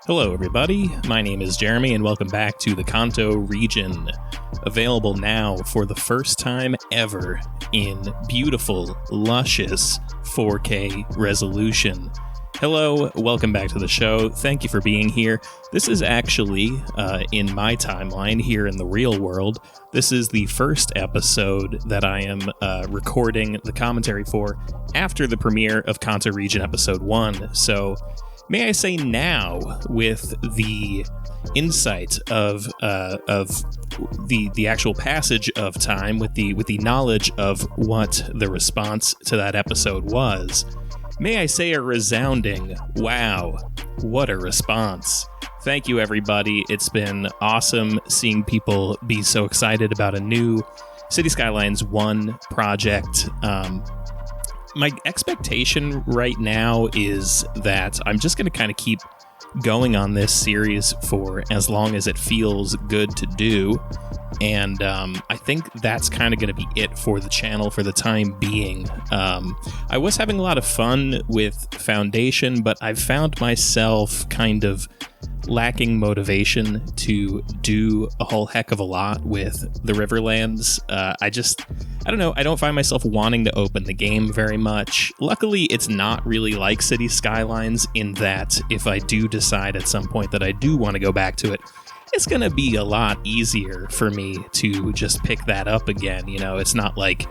Hello everybody, my name is Jeremy and welcome back to the Kanto region. Available now for the first time ever in beautiful, luscious 4K resolution. Hello, welcome back to the show. Thank you for being here. This is actually, in my timeline here in the real world, this is the first episode that I am recording the commentary for after the premiere of Kanto Region Episode 1. So, may I say now, with the insight of the actual passage of time, with the knowledge of what the response to that episode was, may I say a resounding, wow, what a response. Thank you, everybody. It's been awesome seeing people be so excited about a new Cities Skylines 1 project. My expectation right now is that I'm just going to kind of keep going on this series for as long as it feels good to do. And I think that's kind of going to be it for the channel for the time being. I was having a lot of fun with Foundation, but I've found myself kind of lacking motivation to do a whole heck of a lot with the Riverlands. I don't know, I don't find myself wanting to open the game very much. Luckily, it's not really like Cities Skylines in that if I do decide at some point that I do want to go back to it, it's going to be a lot easier for me to just pick that up again. You know, it's not like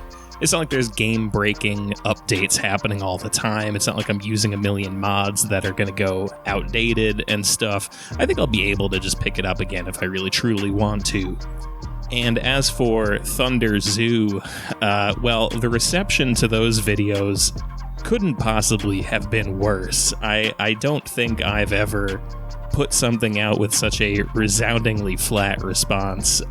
there's game-breaking updates happening all the time. It's not like I'm using a million mods that are going to go outdated and stuff. I think I'll be able to just pick it up again if I really truly want to. And as for Thunder Zoo, well, the reception to those videos couldn't possibly have been worse. I don't think I've ever put something out with such a resoundingly flat response.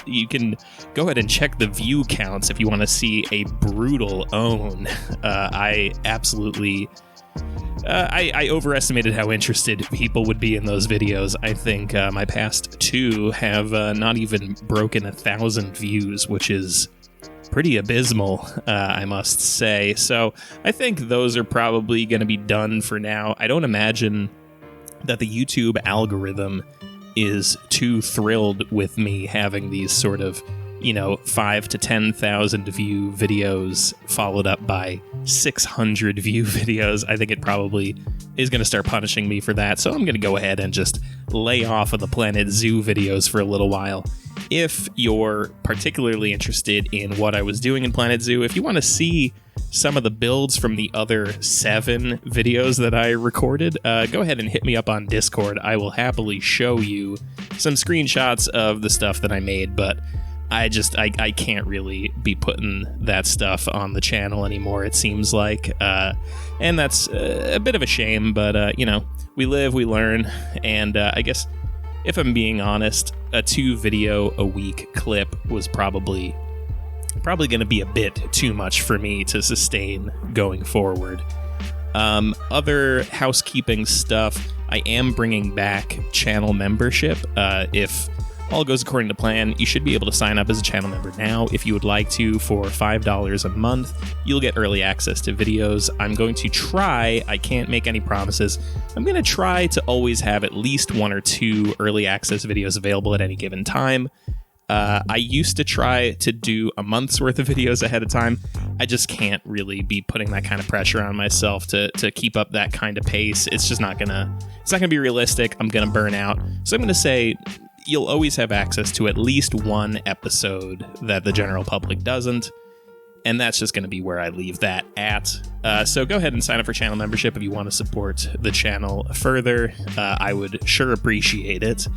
You can go ahead and check the view counts if you want to see a brutal own. I absolutely... I overestimated how interested people would be in those videos. I think my past two have not even broken 1,000 views, which is pretty abysmal, I must say. So I think those are probably going to be done for now. I don't imagine that the YouTube algorithm is too thrilled with me having these sort of, 5,000 to 10,000 view videos followed up by 600 view videos. I think it probably is going to start punishing me for that. So I'm going to go ahead and just lay off of the Planet Zoo videos for a little while. If you're particularly interested in what I was doing in Planet Zoo, if you want to see some of the builds from the other 7 videos that I recorded, go ahead and hit me up on Discord. I will happily show you some screenshots of the stuff that I made, but I can't really be putting that stuff on the channel anymore, it seems like. And that's a bit of a shame, but, we live, we learn, and I guess, if I'm being honest, a 2-video-a-week clip was probably going to be a bit too much for me to sustain going forward. Other housekeeping stuff, I am bringing back channel membership. If all goes according to plan, you should be able to sign up as a channel member now if you would like to. For $5 a month, you'll get early access to videos. I'm going to try, I can't make any promises, I'm going to try to always have at least 1 or 2 early access videos available at any given time. I used to try to do a month's worth of videos ahead of time. I just can't really be putting that kind of pressure on myself to keep up that kind of pace. It's just not gonna be realistic. I'm gonna burn out. So I'm gonna say you'll always have access to at least 1 episode that the general public doesn't. And that's just going to be where I leave that at. So go ahead and sign up for channel membership if you want to support the channel further. I would sure appreciate it.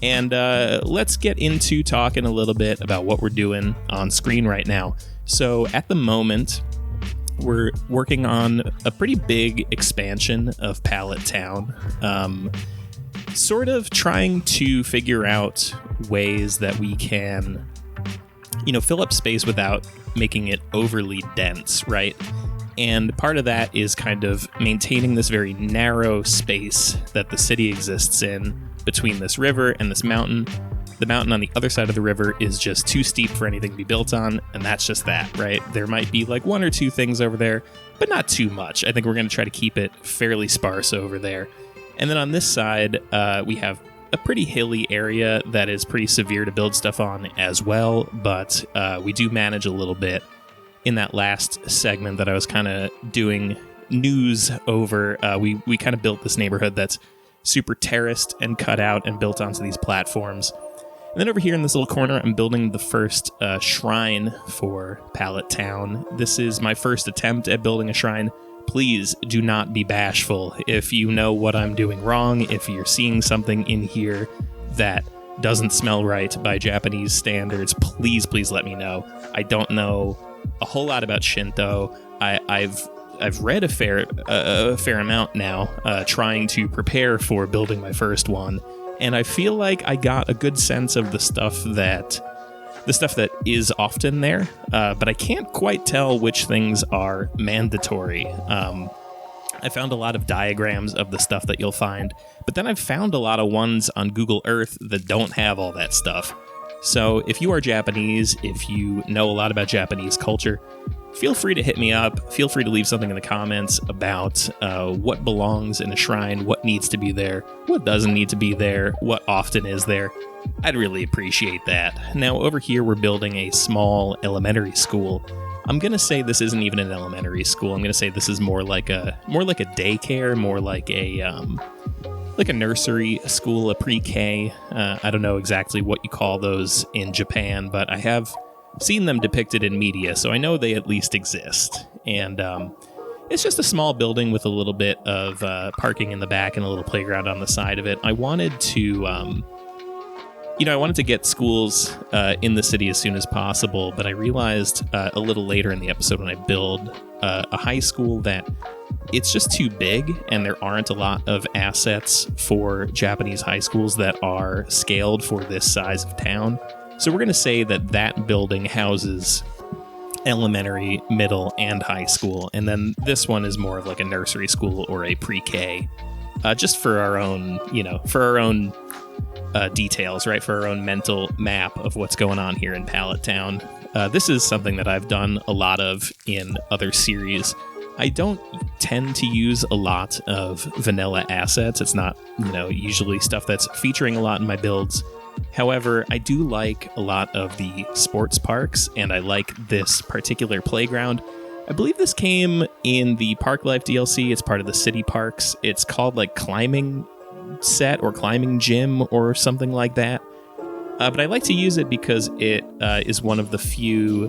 And let's get into talking a little bit about what we're doing on screen right now. So at the moment, we're working on a pretty big expansion of Pallet Town. Sort of trying to figure out ways that we can, fill up space without making it overly dense, right? And part of that is kind of maintaining this very narrow space that the city exists in between this river and this mountain. The mountain on the other side of the river is just too steep for anything to be built on, and that's just that, right? There might be like 1 or 2 things over there, but not too much. I think we're going to try to keep it fairly sparse over there. And then on this side, we have a pretty hilly area that is pretty severe to build stuff on as well, but we do manage a little bit in that last segment that I was kind of doing news over. We kind of built this neighborhood that's super terraced and cut out and built onto these platforms. And then over here in this little corner, I'm building the first shrine for Pallet Town. This is my first attempt at building a shrine. Please do not be bashful. If you know what I'm doing wrong, if you're seeing something in here that doesn't smell right by Japanese standards, please let me know. I don't know a whole lot about Shinto. I've read a fair amount now, trying to prepare for building my first one, and I feel like I got a good sense of the stuff that is often there, but I can't quite tell which things are mandatory. I found a lot of diagrams of the stuff that you'll find, but then I've found a lot of ones on Google Earth that don't have all that stuff. So if you are Japanese, if you know a lot about Japanese culture, feel free to hit me up. Feel free to leave something in the comments about what belongs in a shrine, what needs to be there, what doesn't need to be there, what often is there. I'd really appreciate that. Now, over here, we're building a small elementary school. I'm going to say this isn't even an elementary school. I'm going to say this is more like a daycare, more like a nursery school, a pre-K. I don't know exactly what you call those in Japan, but I have seen them depicted in media, so I know they at least exist. And it's just a small building with a little bit of parking in the back and a little playground on the side of it. I wanted to get schools in the city as soon as possible, but I realized a little later in the episode when I build a high school that it's just too big, and there aren't a lot of assets for Japanese high schools that are scaled for this size of town. So we're going to say that building houses elementary, middle, and high school, and then this one is more of like a nursery school or a pre-K, just for our own, details, right? For our own mental map of what's going on here in Pallet Town. This is something that I've done a lot of in other series. I don't tend to use a lot of vanilla assets. It's not, usually stuff that's featuring a lot in my builds. However, I do like a lot of the sports parks, and I like this particular playground. I believe this came in the Park Life DLC. It's part of the city parks. It's called like climbing set or climbing gym or something like that. But I like to use it because it is one of the few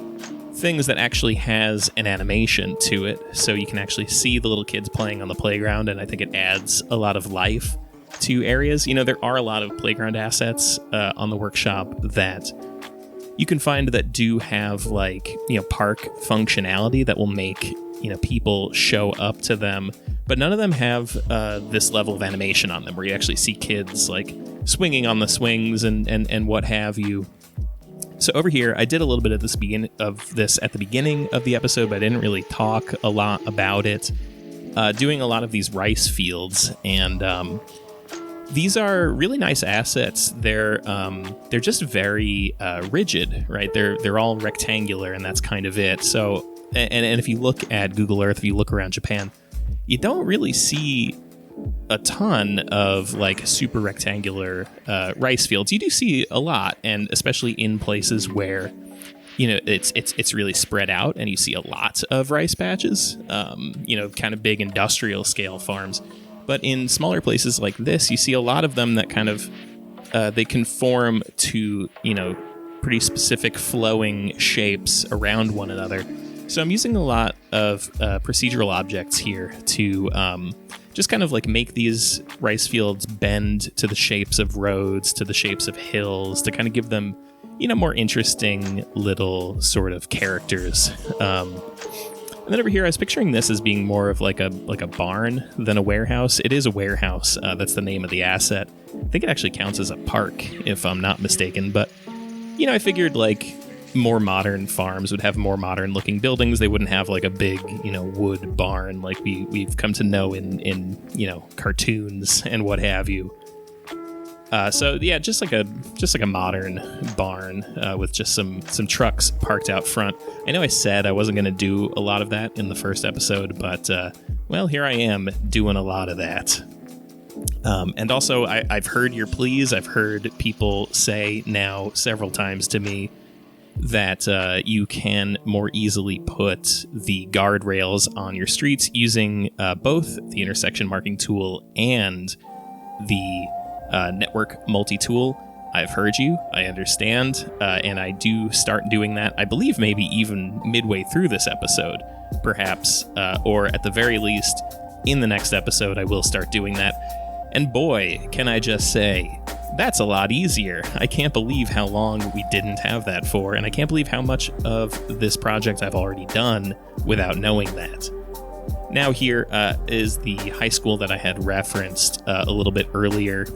things that actually has an animation to it. So you can actually see the little kids playing on the playground, and I think it adds a lot of life to areas. There are a lot of playground assets on the workshop that you can find that do have park functionality that will make people show up to them, but none of them have this level of animation on them where you actually see kids like swinging on the swings and what have you. So over here, I did a little bit of this at the beginning of the episode, but I didn't really talk a lot about it. Doing a lot of these rice fields, and these are really nice assets. They're just very rigid, right? They're all rectangular, and that's kind of it. So, and if you look at Google Earth, if you look around Japan, you don't really see a ton of super rectangular rice fields. You do see a lot, and especially in places where it's really spread out, and you see a lot of rice patches. Kind of big industrial scale farms. But in smaller places like this, you see a lot of them that kind of they conform to pretty specific flowing shapes around one another. So I'm using a lot of procedural objects here to just kind of make these rice fields bend to the shapes of roads, to the shapes of hills, to kind of give them, more interesting little sort of characters. And then over here, I was picturing this as being more of like a barn than a warehouse. It is a warehouse. That's the name of the asset. I think it actually counts as a park, if I'm not mistaken. But, I figured more modern farms would have more modern looking buildings. They wouldn't have a big, wood barn like we've come to know in cartoons and what have you. So yeah, just like a modern barn with just some trucks parked out front. I know I said I wasn't going to do a lot of that in the first episode, but well, here I am doing a lot of that. And also, I've heard your pleas. I've heard people say now several times to me that you can more easily put the guardrails on your streets using both the intersection marking tool and the network multi-tool. I've heard you, I understand, and I do start doing that, I believe maybe even midway through this episode, perhaps, or at the very least, in the next episode, I will start doing that. And boy, can I just say, that's a lot easier. I can't believe how long we didn't have that for, and I can't believe how much of this project I've already done without knowing that. Now here is the high school that I had referenced a little bit earlier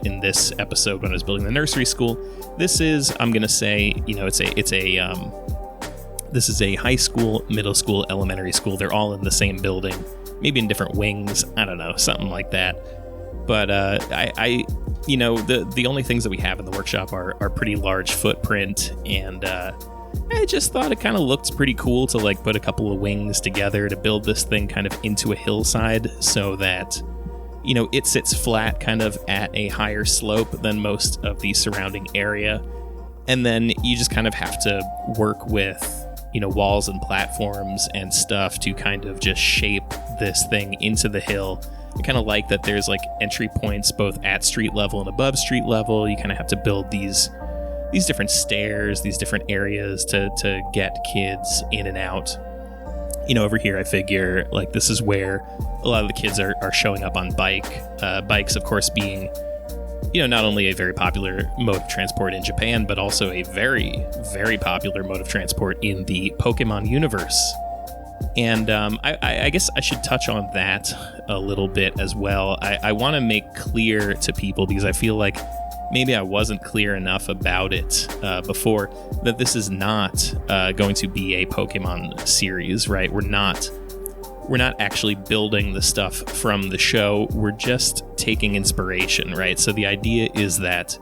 in this episode when I was building the nursery school. This is, I'm going to say, this is a high school, middle school, elementary school. They're all in the same building, maybe in different wings. I don't know, something like that. But the only things that we have in the workshop are pretty large footprint, and I just thought it kind of looked pretty cool to like put a couple of wings together to build this thing kind of into a hillside so that, it sits flat kind of at a higher slope than most of the surrounding area. And then you just kind of have to work with, walls and platforms and stuff to kind of just shape this thing into the hill. I kind of like that there's like entry points both at street level and above street level. You kind of have to build these different stairs, these different areas to get kids in and out. Over here, I figure like this is where a lot of the kids are showing up on bikes, of course, being, not only a very popular mode of transport in Japan, but also a very, very popular mode of transport in the Pokemon universe. And I guess I should touch on that a little bit as well. I want to make clear to people, because I feel like maybe I wasn't clear enough about it before, that this is not going to be a Pokemon series, right? We're not actually building the stuff from the show. We're just taking inspiration, right? So the idea is that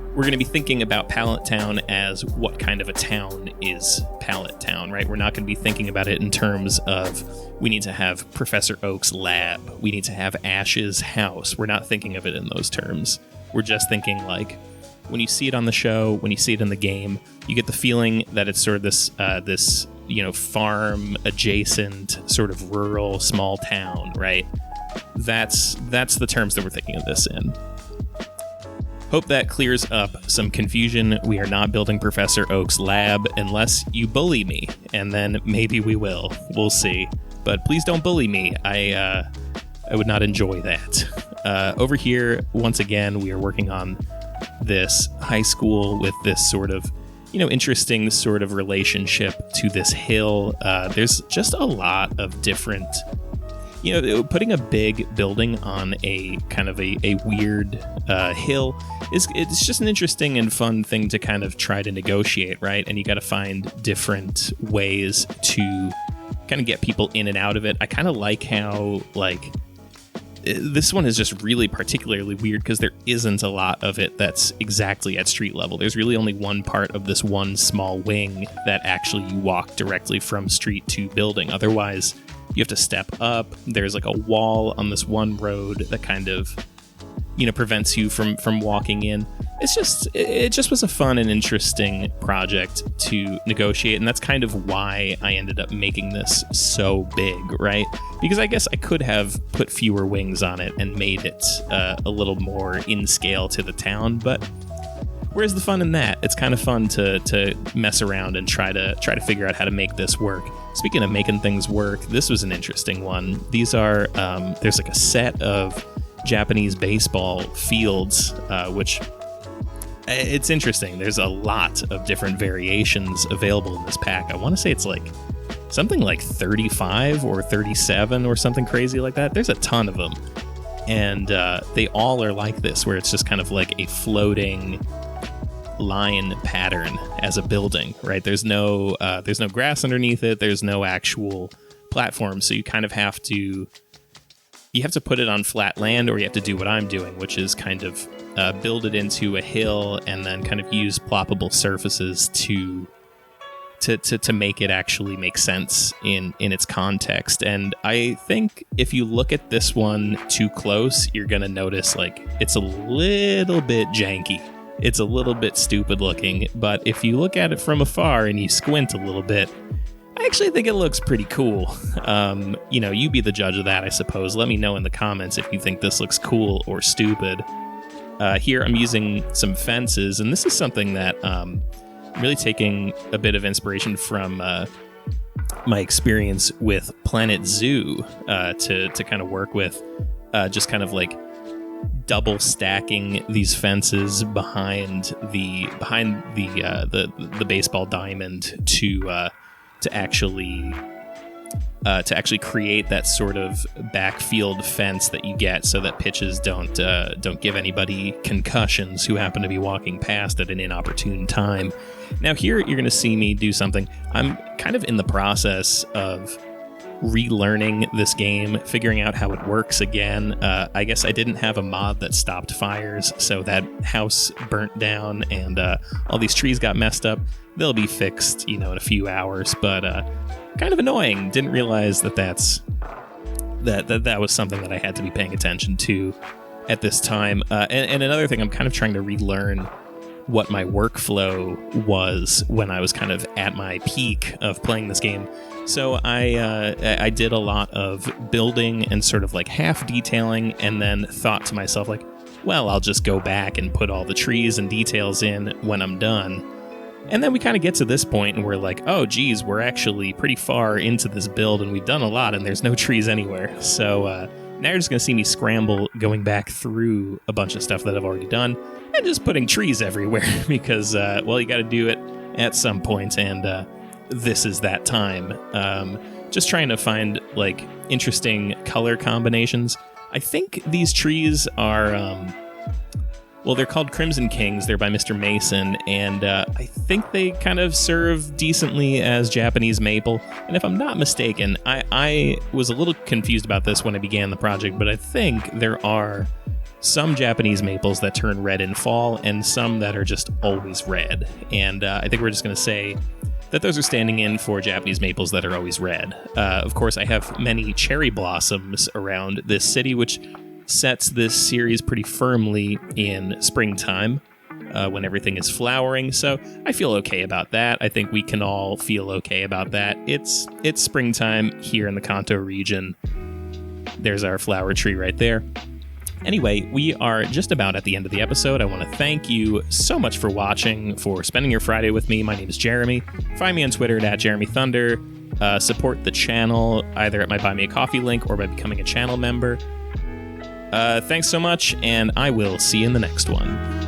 we're going to be thinking about Pallet Town as what kind of a town is Pallet Town, right? We're not going to be thinking about it in terms of we need to have Professor Oak's lab, we need to have Ash's house. We're not thinking of it in those terms. We're just thinking like when you see it on the show, when you see it in the game, you get the feeling that it's sort of this farm adjacent sort of rural small town, right? That's the terms that we're thinking of this in. Hope that clears up some confusion. We are not building Professor Oak's lab unless you bully me, and then maybe we will. We'll see. But please don't bully me. I would not enjoy that. Over here, once again, we are working on this high school with this sort of, interesting sort of relationship to this hill. There's just a lot of different, putting a big building on a kind of a weird hill it's just an interesting and fun thing to kind of try to negotiate, right? And you got to find different ways to kind of get people in and out of it. I kind of like how, this one is just really particularly weird because there isn't a lot of it that's exactly at street level. There's really only one part of this one small wing that actually you walk directly from street to building. Otherwise, you have to step up. There's like a wall on this one road that kind of, prevents you from walking in. It just was a fun and interesting project to negotiate, and that's kind of why I ended up making this so big, right? Because I guess I could have put fewer wings on it and made it a little more in scale to the town, but where's the fun in that? It's kind of fun to mess around and try to figure out how to make this work. Speaking of making things work, this was an interesting one. These are there's like a set of Japanese baseball fields, which it's interesting. There's a lot of different variations available in this pack. I want to say it's like something like 35 or 37 or something crazy like that. There's a ton of them. And they all are like this, where it's just kind of like a floating line pattern as a building, right? There's no grass underneath it. There's no actual platform. So you kind of have to put it on flat land, or you have to do what I'm doing, which is kind of build it into a hill and then kind of use ploppable surfaces to to make it actually make sense in its context. And I think if you look at this one too close, you're gonna notice like it's a little bit janky. It's a little bit stupid looking, but if you look at it from afar and you squint a little bit, I actually think it looks pretty cool. You be the judge of that, I suppose. Let me know in the comments if you think this looks cool or stupid. Here I'm using some fences, and this is something that I'm really taking a bit of inspiration from my experience with Planet Zoo to kind of work with, just kind of like double stacking these fences behind the baseball diamond to actually create that sort of backfield fence that you get so that pitches don't give anybody concussions who happen to be walking past at an inopportune time. Now here you're going to see me do something. I'm kind of in the process of relearning this game, figuring out how it works again. I guess I didn't have a mod that stopped fires, so that house burnt down and all these trees got messed up. They'll be fixed, in a few hours, but kind of annoying. Didn't realize that was something that I had to be paying attention to at this time. And another thing, I'm kind of trying to relearn what my workflow was when I was kind of at my peak of playing this game. So I did a lot of building and sort of like half detailing, and then thought to myself like, well, I'll just go back and put all the trees and details in when I'm done. And then we kind of get to this point and we're like, oh, geez, we're actually pretty far into this build and we've done a lot and there's no trees anywhere. So now you're just going to see me scramble going back through a bunch of stuff that I've already done and just putting trees everywhere because, you got to do it at some point, and this is that time. Just trying to find like interesting color combinations. I think these trees are... they're called Crimson Kings. They're by Mr. Mason, and I think they kind of serve decently as Japanese maple. And if I'm not mistaken, I was a little confused about this when I began the project, but I think there are some Japanese maples that turn red in fall, and some that are just always red. And I think we're just going to say that those are standing in for Japanese maples that are always red. Of course, I have many cherry blossoms around this city, which sets this series pretty firmly in springtime when everything is flowering, so I feel okay about that. I think we can all feel okay about that. It's springtime here in the Kanto region. There's our flower tree right there. Anyway, we are just about at the end of the episode. I want to thank you so much for watching, for spending your Friday with me. My name is Jeremy. Find me on Twitter at JeremyThunder. Support the channel either at my Buy Me a Coffee link or by becoming a channel member. Thanks so much, and I will see you in the next one.